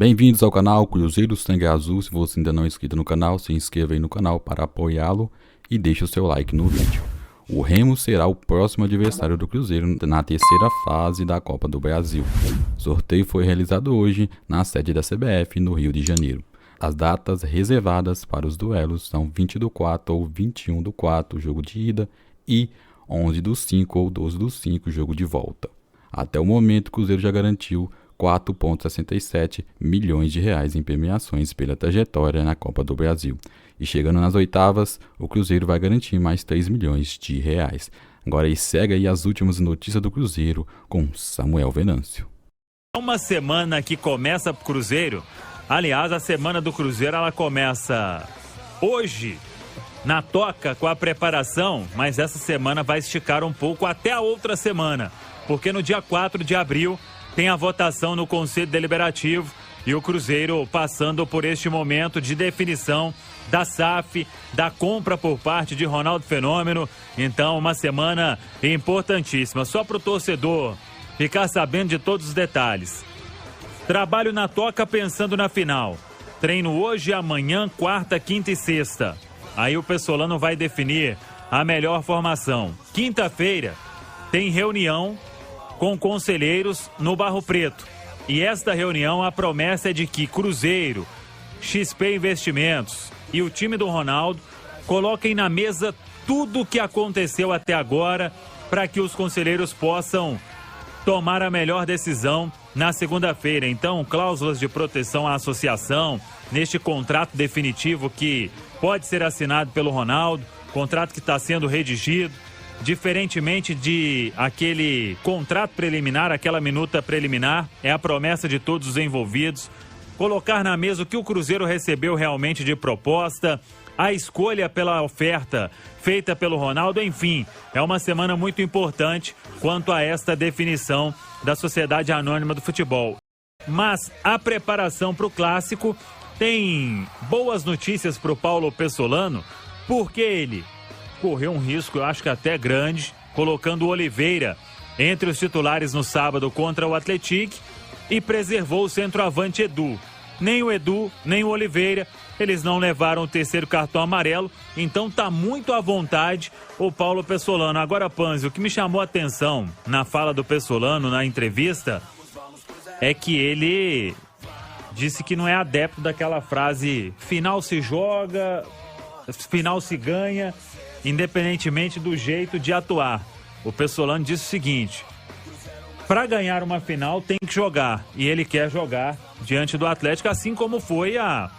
Bem-vindos ao canal Cruzeiro Sangue Azul. Se você ainda não é inscrito no canal, se inscreva aí no canal para apoiá-lo e deixe o seu like no vídeo. O Remo será o próximo adversário do Cruzeiro na terceira fase da Copa do Brasil. O sorteio foi realizado hoje na sede da CBF no Rio de Janeiro. As datas reservadas para os duelos são 20/4 ou 21/4, jogo de ida, e 11/5 ou 12/5, jogo de volta. Até o momento, o Cruzeiro já garantiu 4,67 milhões de reais em premiações pela trajetória na Copa do Brasil. E chegando nas oitavas, o Cruzeiro vai garantir mais 3 milhões de reais. Agora segue aí as últimas notícias do Cruzeiro com Samuel Venâncio. Uma semana que começa pro Cruzeiro. Aliás, a semana do Cruzeiro ela começa hoje na toca com a preparação, mas essa semana vai esticar um pouco até a outra semana, porque no dia 4 de abril tem a votação no Conselho Deliberativo e o Cruzeiro passando por este momento de definição da SAF, da compra por parte de Ronaldo Fenômeno. Então, uma semana importantíssima. Só para o torcedor ficar sabendo de todos os detalhes. Trabalho na toca pensando na final. Treino hoje, amanhã, quarta, quinta e sexta. Aí o Pessolano vai definir a melhor formação. Quinta-feira tem reunião com conselheiros no Barro Preto. E esta reunião, a promessa é de que Cruzeiro, XP Investimentos e o time do Ronaldo coloquem na mesa tudo o que aconteceu até agora para que os conselheiros possam tomar a melhor decisão na segunda-feira. Então, cláusulas de proteção à associação, neste contrato definitivo que pode ser assinado pelo Ronaldo, contrato que está sendo redigido, diferentemente de aquele contrato preliminar, aquela minuta preliminar, é a promessa de todos os envolvidos, colocar na mesa o que o Cruzeiro recebeu realmente de proposta, a escolha pela oferta feita pelo Ronaldo, enfim, é uma semana muito importante quanto a esta definição da Sociedade Anônima do Futebol. Mas a preparação para o Clássico tem boas notícias para o Paulo Pessolano, porque ele correu um risco, eu acho que até grande, colocando o Oliveira entre os titulares no sábado contra o Atlético e preservou o centroavante Edu. Nem o Edu, nem o Oliveira, eles não levaram o terceiro cartão amarelo, então tá muito à vontade o Paulo Pessolano. Agora, Panzi, o que me chamou a atenção na fala do Pessolano, na entrevista, é que ele disse que não é adepto daquela frase final se joga, final se ganha, independentemente do jeito de atuar. O Pessolano disse o seguinte: para ganhar uma final tem que jogar, e ele quer jogar diante do Atlético, assim como foi a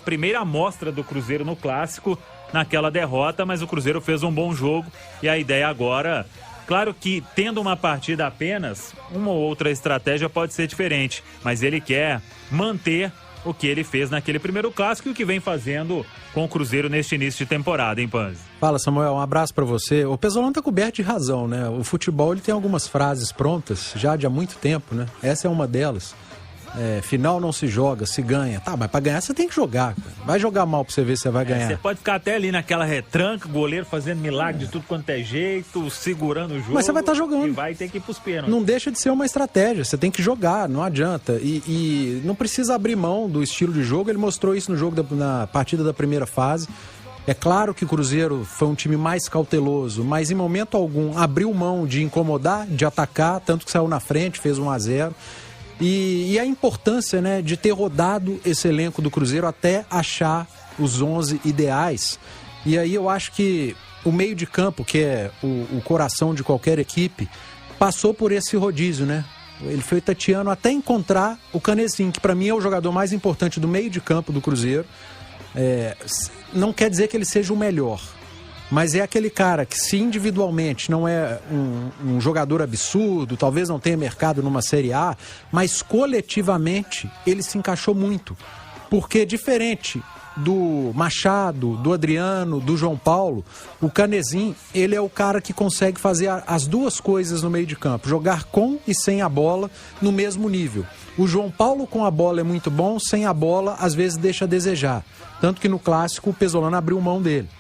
primeira amostra do Cruzeiro no Clássico, naquela derrota, mas o Cruzeiro fez um bom jogo e a ideia agora, claro que tendo uma partida apenas, uma ou outra estratégia pode ser diferente, mas ele quer manter o que ele fez naquele primeiro Clássico e o que vem fazendo com o Cruzeiro neste início de temporada, hein, Panzi? Fala, Samuel, um abraço pra você. O Pessolano tá coberto de razão, né? O futebol, ele tem algumas frases prontas já de há muito tempo, né? Essa é uma delas. Final não se joga, se ganha. Tá, mas pra ganhar você tem que jogar, cara. Vai jogar mal pra você ver se você vai ganhar. Você pode ficar até ali naquela retranca, goleiro fazendo milagre de tudo quanto é jeito, segurando o jogo. Mas você vai estar jogando. E vai ter que ir pros pênaltis. Não deixa de ser uma estratégia, você tem que jogar, não adianta. E não precisa abrir mão do estilo de jogo, ele mostrou isso no jogo na partida da primeira fase. É claro que o Cruzeiro foi um time mais cauteloso, mas em momento algum abriu mão de incomodar, de atacar, tanto que saiu na frente, fez 1-0. E a importância, né, de ter rodado esse elenco do Cruzeiro até achar os 11 ideais. E aí eu acho que o meio de campo, que é o coração de qualquer equipe, passou por esse rodízio, né? Ele foi tateando até encontrar o Canezinho, que para mim é o jogador mais importante do meio de campo do Cruzeiro. Não quer dizer que ele seja o melhor, mas é aquele cara que, se individualmente não é um jogador absurdo, talvez não tenha mercado numa Série A, mas coletivamente ele se encaixou muito. Porque diferente do Machado, do Adriano, do João Paulo, o Canezinho, ele é o cara que consegue fazer as duas coisas no meio de campo, jogar com e sem a bola no mesmo nível. O João Paulo com a bola é muito bom, sem a bola às vezes deixa a desejar. Tanto que no Clássico o Pessolano abriu mão dele.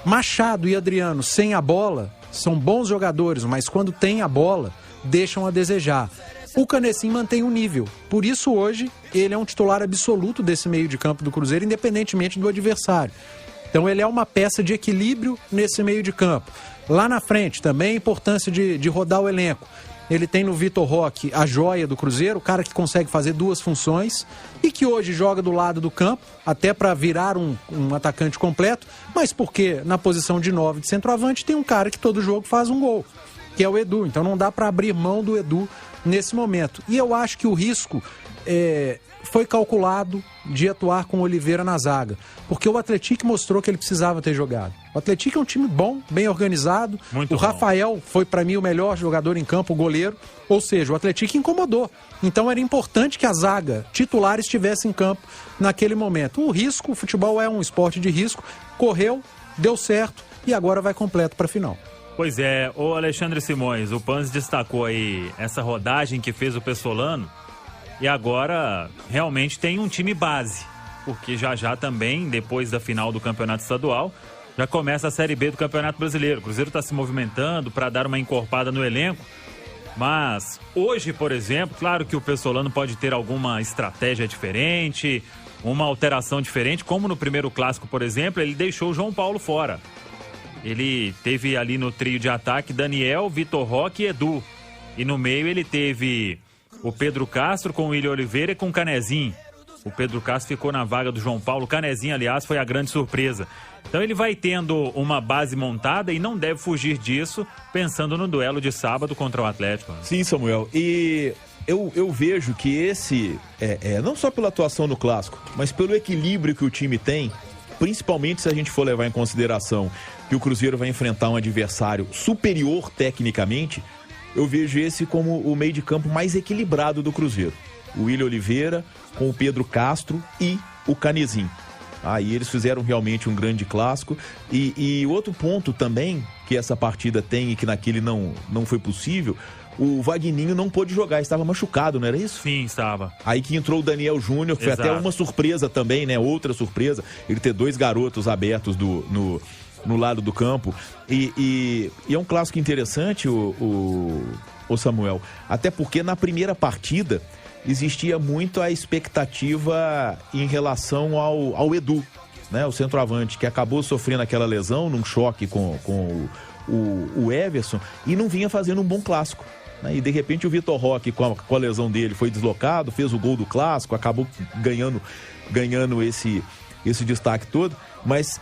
Machado e Adriano sem a bola são bons jogadores, mas quando tem a bola deixam a desejar. o Canessim mantém o nível. Por isso, hoje, ele é um titular absoluto desse meio de campo do Cruzeiro, independentemente do adversário. Então, ele é uma peça de equilíbrio nesse meio de campo. Lá na frente, também a importância de rodar o elenco. Ele tem no Vitor Roque a joia do Cruzeiro, o cara que consegue fazer duas funções e que hoje joga do lado do campo, até para virar um atacante completo, mas porque na posição de 9 de centroavante tem um cara que todo jogo faz um gol, que é o Edu. Então não dá para abrir mão do Edu nesse momento. E eu acho que o risco foi calculado de atuar com o Oliveira na zaga, porque o Atlético mostrou que ele precisava ter jogado. O Atlético é um time bom, bem organizado. Muito o bom. Rafael foi para mim o melhor jogador em campo, o goleiro, ou seja, o Atlético incomodou. Então era importante que a zaga titular estivesse em campo naquele momento. O risco, o futebol é um esporte de risco, correu, deu certo e agora vai completo para a final. Pois é, o Alexandre Simões, o Panzi destacou aí essa rodagem que fez o Pessolano e agora realmente tem um time base, porque já também, depois da final do Campeonato Estadual, já começa a Série B do Campeonato Brasileiro. O Cruzeiro está se movimentando para dar uma encorpada no elenco, mas hoje, por exemplo, claro que o Pessolano pode ter alguma estratégia diferente, uma alteração diferente, como no primeiro clássico, por exemplo, ele deixou o João Paulo fora. Ele teve ali no trio de ataque Daniel, Vitor Roque e Edu. E no meio ele teve o Pedro Castro com o William Oliveira e com o Canezinho. O Pedro Castro ficou na vaga do João Paulo. O Canezinho, aliás, foi a grande surpresa. Então ele vai tendo uma base montada e não deve fugir disso, pensando no duelo de sábado contra o Atlético. Sim, Samuel. E eu vejo que esse, não só pela atuação no Clássico, mas pelo equilíbrio que o time tem, principalmente se a gente for levar em consideração que o Cruzeiro vai enfrentar um adversário superior tecnicamente, eu vejo esse como o meio de campo mais equilibrado do Cruzeiro. O William Oliveira com o Pedro Castro e o Canezinho. Aí eles fizeram realmente um grande clássico. E outro ponto também que essa partida tem e que naquele não foi possível, o Vagninho não pôde jogar, estava machucado, não era isso? Sim, estava. Aí que entrou o Daniel Júnior, que foi até uma surpresa também, né? Outra surpresa, ele ter dois garotos abertos no lado do campo. E é um clássico interessante, o Samuel, até porque na primeira partida existia muito a expectativa em relação ao Edu, né? O centroavante, que acabou sofrendo aquela lesão num choque com o Everson e não vinha fazendo um bom clássico, né? E de repente o Vitor Roque, com a lesão dele, foi deslocado, fez o gol do clássico, acabou ganhando esse destaque todo, mas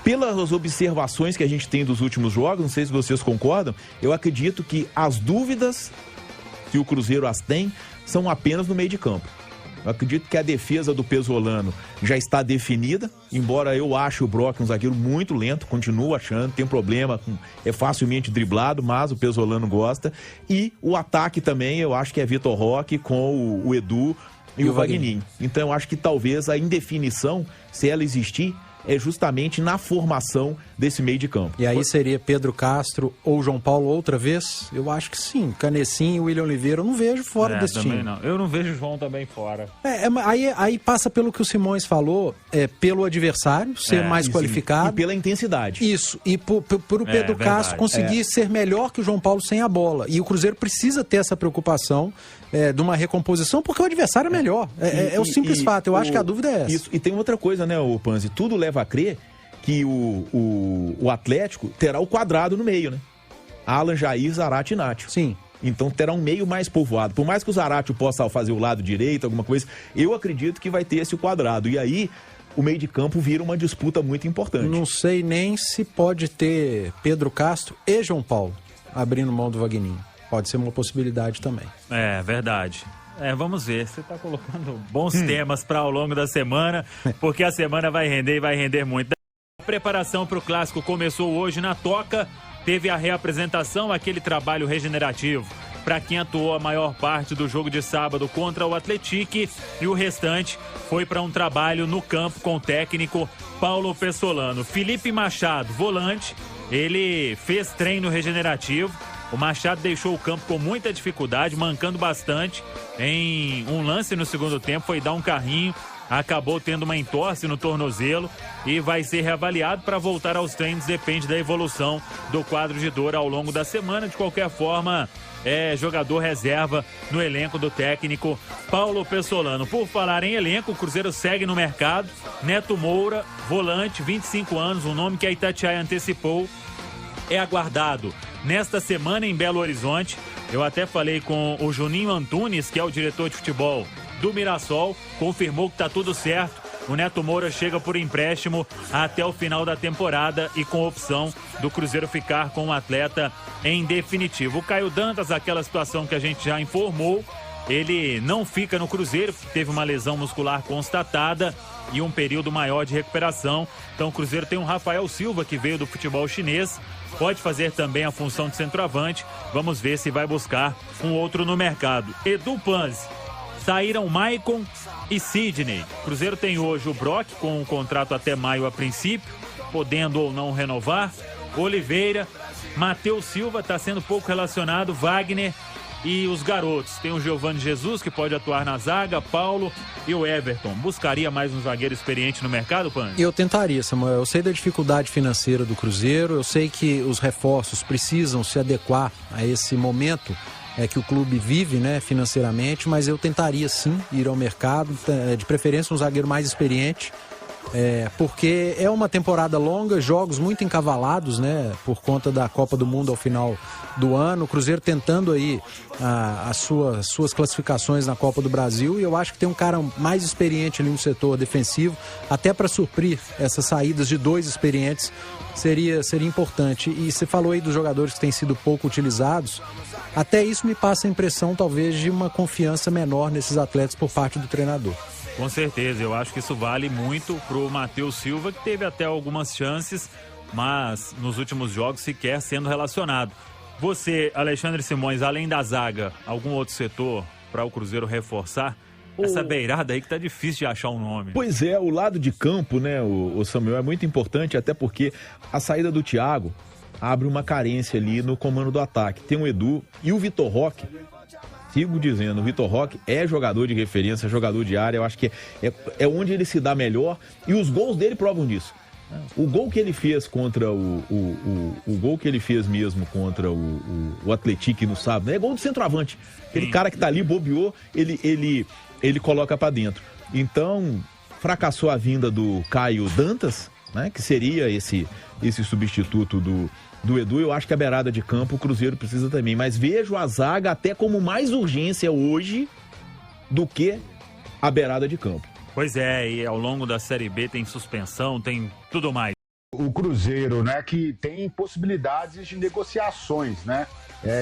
pelas observações que a gente tem dos últimos jogos, não sei se vocês concordam, eu acredito que as dúvidas que o Cruzeiro as tem são apenas no meio de campo. Eu acredito que a defesa do Pessolano já está definida, embora eu ache o Brock um zagueiro muito lento, continuo achando, tem problema, é facilmente driblado, mas o Pessolano gosta. E o ataque também, eu acho que é Vitor Roque com o Edu e o Vagninho. Então eu acho que talvez a indefinição, se ela existir, é justamente na formação desse meio de campo. E aí seria Pedro Castro ou João Paulo outra vez? Eu acho que sim. Canecinho e William Oliveira eu não vejo fora desse time. Não. Eu não vejo o João também fora. Aí passa pelo que o Simões falou, pelo adversário ser mais qualificado. E pela intensidade. Isso, e por o Pedro Castro conseguir ser melhor que o João Paulo sem a bola. E o Cruzeiro precisa ter essa preocupação de uma recomposição, porque o adversário é melhor. É o simples fato, eu acho que a dúvida é essa. Isso. E tem outra coisa, né, o Panzi? Tudo leva a crer que o Atlético terá o quadrado no meio, né? Alan, Jair, Zarate e Nacho. Sim. Então terá um meio mais povoado. Por mais que o Zarate possa fazer o lado direito, alguma coisa, eu acredito que vai ter esse quadrado. E aí o meio de campo vira uma disputa muito importante. Não sei nem se pode ter Pedro Castro e João Paulo abrindo mão do Vagninho. Pode ser uma possibilidade também. É, verdade. Vamos ver. Você está colocando bons temas para ao longo da semana, porque a semana vai render e vai render muito. A preparação para o clássico começou hoje na Toca. Teve a reapresentação, aquele trabalho regenerativo para quem atuou a maior parte do jogo de sábado contra o Atlético, e o restante foi para um trabalho no campo com o técnico Paulo Pessolano. Felipe Machado, volante, ele fez treino regenerativo. O Machado deixou o campo com muita dificuldade, mancando bastante. Em um lance no segundo tempo, foi dar um carrinho acabou tendo uma entorse no tornozelo e vai ser reavaliado para voltar aos treinos, depende da evolução do quadro de dor ao longo da semana. De qualquer forma, é jogador reserva no elenco do técnico Paulo Pessolano. Por falar em elenco, o Cruzeiro segue no mercado. Neto Moura, volante, 25 anos, um nome que a Itatiaia antecipou, é aguardado nesta semana em Belo Horizonte. Eu até falei com o Juninho Antunes, que é o diretor de futebol do Mirassol, confirmou que está tudo certo. O Neto Moura chega por empréstimo até o final da temporada e com opção do Cruzeiro ficar com o atleta em definitivo. O Caio Dantas, aquela situação que a gente já informou, ele não fica no Cruzeiro, teve uma lesão muscular constatada e um período maior de recuperação. Então o Cruzeiro tem um Rafael Silva, que veio do futebol chinês, pode fazer também a função de centroavante. Vamos ver se vai buscar um outro no mercado. Edu Panzi. Saíram Maicon e Sidney. O Cruzeiro tem hoje o Brock com um contrato até maio a princípio, podendo ou não renovar. Oliveira, Matheus Silva está sendo pouco relacionado, Wagner e os garotos. Tem o Giovanni Jesus, que pode atuar na zaga, Paulo e o Everton. Buscaria mais um zagueiro experiente no mercado, Pan? Eu tentaria, Samuel. Eu sei da dificuldade financeira do Cruzeiro, eu sei que os reforços precisam se adequar a esse momento que o clube vive, né, financeiramente, mas eu tentaria sim ir ao mercado, de preferência um zagueiro mais experiente, porque é uma temporada longa, jogos muito encavalados, né, por conta da Copa do Mundo ao final do ano, o Cruzeiro tentando aí as suas classificações na Copa do Brasil, e eu acho que tem um cara mais experiente ali no setor defensivo, até para suprir essas saídas de dois experientes, seria importante. E você falou aí dos jogadores que têm sido pouco utilizados, até isso me passa a impressão talvez de uma confiança menor nesses atletas por parte do treinador. Com certeza, eu acho que isso vale muito pro Matheus Silva, que teve até algumas chances, mas nos últimos jogos sequer sendo relacionado. Você, Alexandre Simões, além da zaga, algum outro setor para o Cruzeiro reforçar? Essa beirada aí que tá difícil de achar um nome. Pois é, o lado de campo, né, o Samuel, é muito importante, até porque a saída do Thiago abre uma carência ali no comando do ataque. Tem o Edu e o Vitor Roque. Sigo dizendo, o Vitor Roque é jogador de referência, jogador de área. Eu acho que é onde ele se dá melhor e os gols dele provam disso. O gol que ele fez contra o gol que ele fez mesmo contra o Atlético no sábado, né? É gol do centroavante. Aquele cara que tá ali, bobeou, ele coloca pra dentro. Então, fracassou a vinda do Caio Dantas, né? Que seria esse substituto do Edu. Eu acho que a beirada de campo o Cruzeiro precisa também, mas vejo a zaga até como mais urgência hoje do que a beirada de campo. Pois é, e ao longo da Série B tem suspensão, tem tudo mais. O Cruzeiro, né, que tem possibilidades de negociações, né?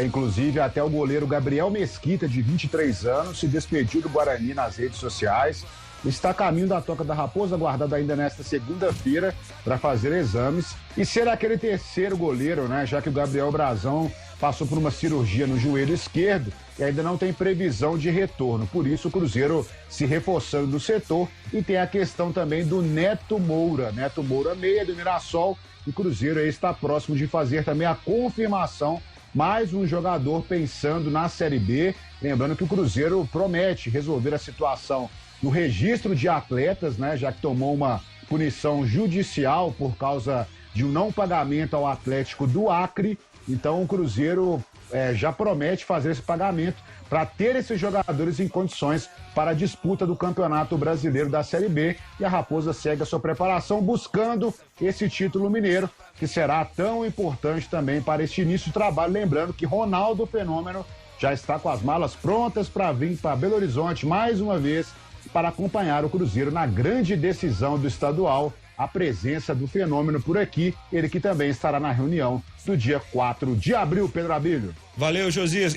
Inclusive até o goleiro Gabriel Mesquita, de 23 anos, se despediu do Guarani nas redes sociais. Está a caminho da Toca da Raposa, aguardado ainda nesta segunda-feira para fazer exames e ser aquele terceiro goleiro, né? Já que o Gabriel Brazão passou por uma cirurgia no joelho esquerdo e ainda não tem previsão de retorno. Por isso o Cruzeiro se reforçando no setor, e tem a questão também do Neto Moura, meia do Mirassol, e o Cruzeiro aí está próximo de fazer também a confirmação, mais um jogador pensando na Série B. Lembrando que o Cruzeiro promete resolver a situação no registro de atletas, né, já que tomou uma punição judicial por causa de um não pagamento ao Atlético do Acre. Então o Cruzeiro já promete fazer esse pagamento para ter esses jogadores em condições para a disputa do Campeonato Brasileiro da Série B. E a Raposa segue a sua preparação buscando esse título mineiro, que será tão importante também para este início de trabalho. Lembrando que Ronaldo Fenômeno já está com as malas prontas para vir para Belo Horizonte mais uma vez para acompanhar o Cruzeiro na grande decisão do estadual. A presença do Fenômeno por aqui, ele que também estará na reunião do dia 4 de abril, Pedro Abílio. Valeu, Josias.